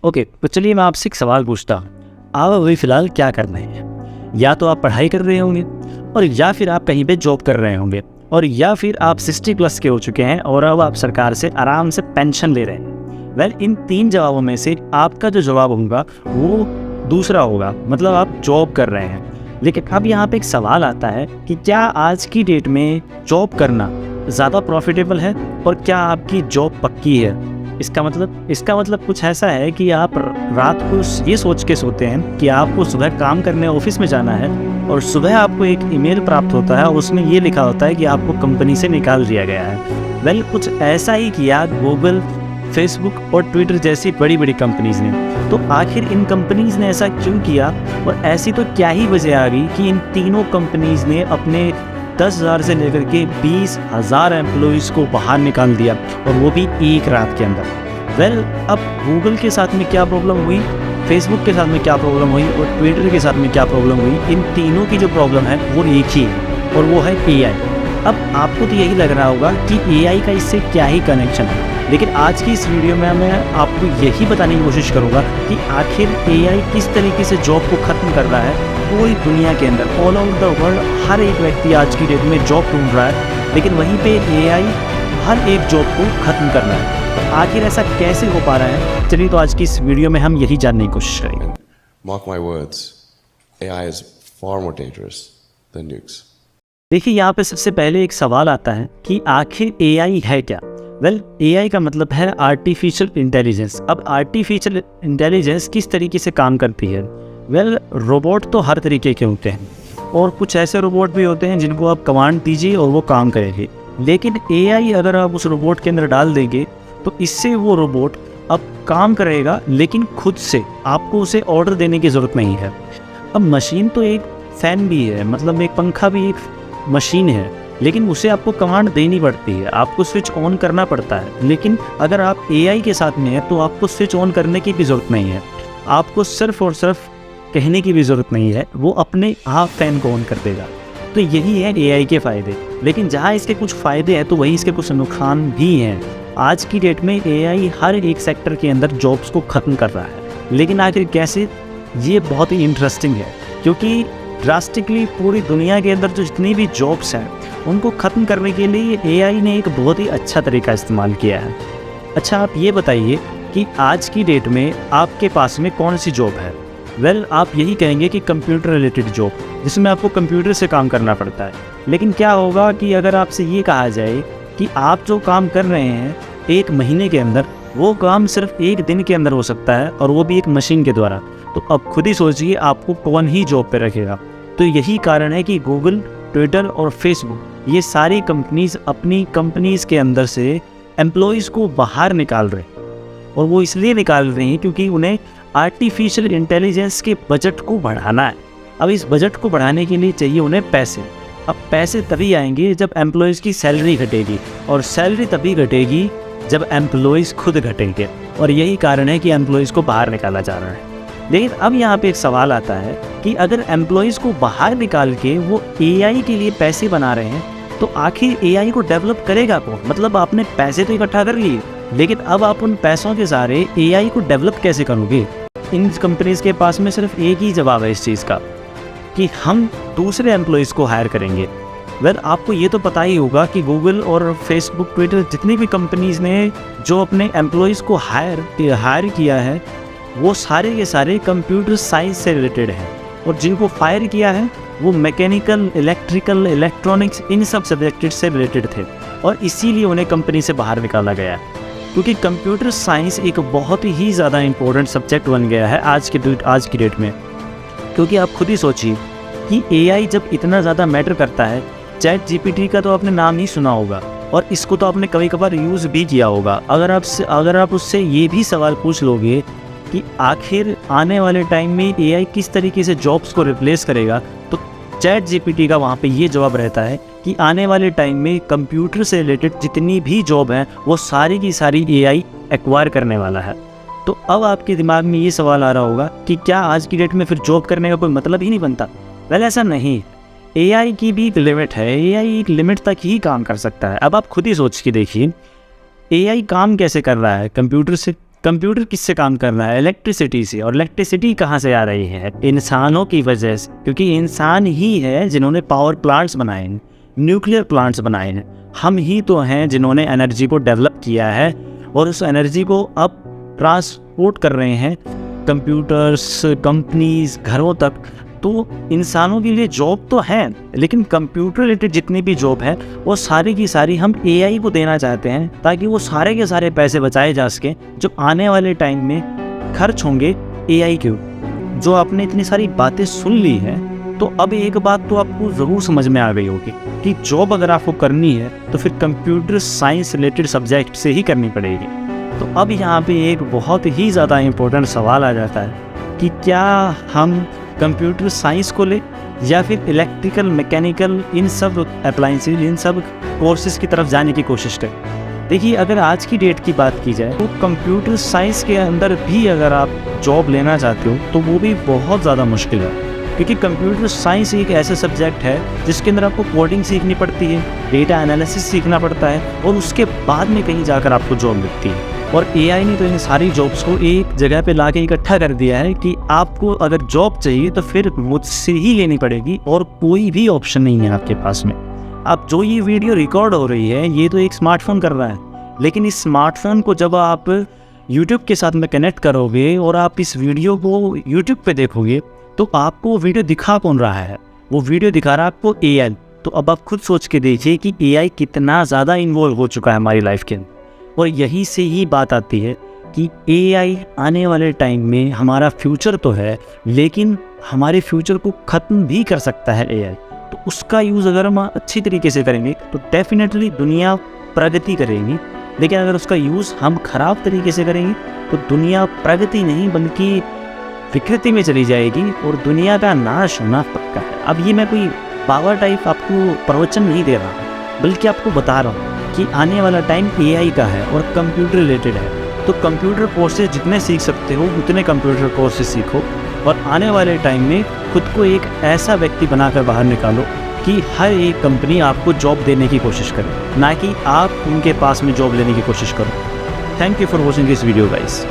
Okay, तो चलिए मैं आपसे एक सवाल पूछता हूँ। आप अभी फ़िलहाल क्या कर रहे हैं? या तो आप पढ़ाई कर रहे होंगे, और या फिर आप कहीं पे जॉब कर रहे होंगे, और या फिर आप 60 प्लस के हो चुके हैं और अब आप सरकार से आराम से पेंशन ले रहे हैं। वेल, इन 3 जवाबों में से आपका जो जवाब होगा वो दूसरा होगा, मतलब आप जॉब कर रहे हैं। लेकिन अब यहाँ पे एक सवाल आता है कि क्या आज की डेट में जॉब करना ज़्यादा प्रॉफिटेबल है, और क्या आपकी जॉब पक्की है? इसका मतलब कुछ ऐसा है कि आप रात को ये सोच के सोते हैं कि आपको सुबह काम करने ऑफिस में जाना है, और सुबह आपको एक ईमेल प्राप्त होता है और उसमें ये लिखा होता है कि आपको कंपनी से निकाल दिया गया है। वेल, कुछ ऐसा ही किया गूगल, फेसबुक और ट्विटर जैसी बड़ी बड़ी कंपनीज़ ने। तो आखिर इन कंपनीज़ ने ऐसा क्यों किया, और ऐसी तो क्या ही वजह आ गई कि इन तीनों कंपनीज़ ने अपने 10,000 से लेकर के 20,000 एम्प्लॉइज़ को बाहर निकाल दिया, और वो भी एक रात के अंदर। वेल, अब गूगल के साथ में क्या प्रॉब्लम हुई, फेसबुक के साथ में क्या प्रॉब्लम हुई, और ट्विटर के साथ में क्या प्रॉब्लम हुई, इन तीनों की जो प्रॉब्लम है वो एक ही है, और वो है AI। अब आपको तो यही लग रहा होगा कि AI का इससे क्या ही कनेक्शन है, लेकिन आज की इस वीडियो में मैं आपको यही बताने की कोशिश करूँगा कि आखिर AI किस तरीके से जॉब को ख़त्म कर रहा है। पूरी दुनिया के अंदर, ऑल ओवर द वर्ल्ड, हर एक व्यक्ति आज की डेट में जॉब ढूंढ रहा है, लेकिन वहीं पे AI हर एक जॉब को ख़त्म कर रहा है। तो आखिर ऐसा कैसे हो पा रहा है, चलिए तो आज की इस वीडियो में हम यही जानने की कोशिश करेंगे। Mark my words, AI is far more dangerous than nukes. देखिए, यहाँ पे सबसे पहले एक सवाल आता है कि आखिर AI है क्या। वेल, AI का मतलब है आर्टिफिशियल इंटेलिजेंस। अब आर्टिफिशियल इंटेलिजेंस किस तरीके से काम करती है? वेल, रोबोट तो हर तरीके के होते हैं, और कुछ ऐसे रोबोट भी होते हैं जिनको आप कमांड दीजिए और वो काम करेंगे। लेकिन AI अगर आप उस रोबोट के अंदर डाल देंगे तो इससे वो रोबोट अब काम करेगा, लेकिन खुद से। आपको उसे ऑर्डर देने की ज़रूरत नहीं है। अब मशीन तो एक फ़ैन भी है, मतलब एक पंखा भी एक मशीन है, लेकिन उसे आपको कमांड देनी पड़ती है, आपको स्विच ऑन करना पड़ता है। लेकिन अगर आप AI के साथ में हैं तो आपको स्विच ऑन करने की भी ज़रूरत नहीं है, आपको सिर्फ़ और सिर्फ कहने की भी ज़रूरत नहीं है, वो अपने आप फ़ैन को ऑन कर देगा। तो यही है AI के फ़ायदे। लेकिन जहाँ इसके कुछ फ़ायदे हैं तो वहीं इसके कुछ नुकसान भी हैं। आज की डेट में AI हर एक सेक्टर के अंदर जॉब्स को ख़त्म कर रहा है, लेकिन आखिर कैसे, ये बहुत ही इंटरेस्टिंग है, क्योंकि ड्रास्टिकली पूरी दुनिया के अंदर जो जितनी भी जॉब्स हैं उनको ख़त्म करने के लिए AI ने एक बहुत ही अच्छा तरीका इस्तेमाल किया है। अच्छा, आप ये बताइए कि आज की डेट में आपके पास में कौन सी जॉब है? वेल, आप यही कहेंगे कि कंप्यूटर रिलेटेड जॉब, जिसमें आपको कंप्यूटर से काम करना पड़ता है। लेकिन क्या होगा कि अगर आपसे ये कहा जाए कि आप जो काम कर रहे हैं 1 महीने के अंदर, वो काम सिर्फ 1 दिन के अंदर हो सकता है, और वो भी एक मशीन के द्वारा। तो अब खुद ही सोचिए आपको कौन ही जॉब पे रखेगा। तो यही कारण है कि गूगल, ट्विटर और फेसबुक, ये सारी कंपनीज़ अपनी कंपनीज़ के अंदर से एम्प्लॉइज़ को बाहर निकाल रहे हैं, और वो इसलिए निकाल रहे हैं क्योंकि उन्हें आर्टिफिशियल इंटेलिजेंस के बजट को बढ़ाना है। अब इस बजट को बढ़ाने के लिए चाहिए उन्हें पैसे। अब पैसे तभी आएंगे जब एम्प्लॉइज़ की सैलरी घटेगी, और सैलरी तभी घटेगी जब एम्प्लॉइज़ खुद घटेंगे, और यही कारण है कि एम्प्लॉइज़ को बाहर निकाला जा रहा है। लेकिन अब यहाँ पे एक सवाल आता है कि अगर एम्प्लॉइज़ को बाहर निकाल के वो AI के लिए पैसे बना रहे हैं, तो आखिर AI को डेवलप करेगा कौन? मतलब आपने पैसे तो इकट्ठा कर लिए, लेकिन अब आप उन पैसों के सहारे AI को डेवलप कैसे करोगे? इन कंपनीज़ के पास में सिर्फ एक ही जवाब है इस चीज़ का, कि हम दूसरे एम्प्लॉइज़ को हायर करेंगे। वेल, आपको ये तो पता ही होगा कि गूगल और फेसबुक, ट्विटर, जितनी भी कंपनीज़ ने जो अपने एम्प्लॉइज़ को हायर किया है, वो सारे के सारे कंप्यूटर साइंस से रिलेटेड हैं, और जिनको फायर किया है वो मैकेनिकल, इलेक्ट्रिकल, इलेक्ट्रॉनिक्स, इन सब सब्जेक्ट से रिलेटेड थे, और इसीलिए उन्हें कंपनी से बाहर निकाला गया है। क्योंकि कंप्यूटर साइंस एक बहुत ही ज़्यादा इंपॉर्टेंट सब्जेक्ट बन गया है आज की डेट में। क्योंकि आप खुद ही सोचिए कि AI जब इतना ज़्यादा मैटर करता है, ChatGPT का तो आपने नाम ही सुना होगा, और इसको तो आपने कभी कभार यूज़ भी किया होगा। अगर आप उससे ये भी सवाल पूछ लोगे कि आखिर आने वाले टाइम में AI किस तरीके से जॉब्स को रिप्लेस करेगा, तो ChatGPT का वहाँ पे ये जवाब रहता है कि आने वाले टाइम में कंप्यूटर से रिलेटेड जितनी भी जॉब हैं वो सारी की सारी AI एक्वायर करने वाला है। तो अब आपके दिमाग में ये सवाल आ रहा होगा कि क्या आज की डेट में फिर जॉब करने का कोई मतलब ही नहीं बनता? वेल, ऐसा नहीं। AI की भी एक लिमिट है, AI एक लिमिट तक ही काम कर सकता है। अब आप खुद ही सोच के देखिए AI काम कैसे कर रहा है कंप्यूटर से। कंप्यूटर किससे काम कर रहा है? इलेक्ट्रिसिटी से। और इलेक्ट्रिसिटी कहाँ से आ रही है? इंसानों की वजह से, क्योंकि इंसान ही है जिन्होंने पावर प्लांट्स बनाए हैं, न्यूक्लियर प्लांट्स बनाए हैं। हम ही तो हैं जिन्होंने एनर्जी को डेवलप किया है और उस एनर्जी को अब ट्रांसपोर्ट कर रहे हैं कंप्यूटर्स, कंपनीज, घरों तक। तो इंसानों के लिए जॉब तो है, लेकिन कंप्यूटर रिलेटेड जितनी भी जॉब है वो सारी की सारी हम एआई को देना चाहते हैं, ताकि वो सारे के सारे पैसे बचाए जा सकें जो आने वाले टाइम में खर्च होंगे एआई के। जो आपने इतनी सारी बातें सुन ली हैं, तो अब एक बात तो आपको ज़रूर समझ में आ गई होगी कि जॉब अगर आपको करनी है तो फिर कंप्यूटर साइंस रिलेटेड सब्जेक्ट से ही करनी पड़ेगी। तो अब यहाँ पे एक बहुत ही ज़्यादा इम्पोर्टेंट सवाल आ जाता है कि क्या हम कंप्यूटर साइंस को ले या फिर इलेक्ट्रिकल, मैकेनिकल, इन सब अप्लाइंसेज, इन सब कोर्सेज की तरफ जाने की कोशिश करें। देखिए, अगर आज की डेट की बात की जाए तो कंप्यूटर साइंस के अंदर भी अगर आप जॉब लेना चाहते हो तो वो भी बहुत ज़्यादा मुश्किल है, क्योंकि कंप्यूटर साइंस एक ऐसा सब्जेक्ट है जिसके अंदर आपको कोडिंग सीखनी पड़ती है, डेटा एनालिसिस सीखना पड़ता है और उसके बाद में कहीं जाकर आपको जॉब मिलती है। और एआई ने तो इन सारी जॉब्स को एक जगह पे लाके इकट्ठा कर दिया है कि आपको अगर जॉब चाहिए तो फिर मुझसे ही लेनी पड़ेगी और कोई भी ऑप्शन नहीं है आपके पास में। अब जो ये वीडियो रिकॉर्ड हो रही है ये तो एक स्मार्टफोन कर रहा है, लेकिन इस स्मार्टफोन को जब आप यूट्यूब के साथ में कनेक्ट करोगे और आप इस वीडियो को यूट्यूब पे देखोगे तो आपको वो वीडियो दिखा कौन रहा है? वो वीडियो दिखा रहा है आपको एआई। तो अब आप खुद सोच के देखिए कि एआई कितना ज़्यादा इन्वॉल्व हो चुका है हमारी लाइफ के अंदर। और यही से ही बात आती है कि एआई आने वाले टाइम में हमारा फ्यूचर तो है, लेकिन हमारे फ्यूचर को ख़त्म भी कर सकता है एआई। तो उसका यूज़ अगर हम अच्छी तरीके से करेंगे तो डेफिनेटली दुनिया प्रगति करेगी, लेकिन अगर उसका यूज़ हम ख़राब तरीके से करेंगे तो दुनिया प्रगति नहीं बल्कि विकृति में चली जाएगी और दुनिया का नाश होना पक्का है। अब ये मैं कोई पावर टाइप आपको प्रवचन नहीं दे रहा हूँ, बल्कि आपको बता रहा हूँ कि आने वाला टाइम एआई का है और कंप्यूटर रिलेटेड है। तो कंप्यूटर कोर्सेज जितने सीख सकते हो उतने कंप्यूटर कोर्सेज सीखो और आने वाले टाइम में खुद को एक ऐसा व्यक्ति बनाकर बाहर निकालो कि हर एक कंपनी आपको जॉब देने की कोशिश करे, ना कि आप उनके पास में जॉब लेने की कोशिश करो। Thank you for watching this video guys.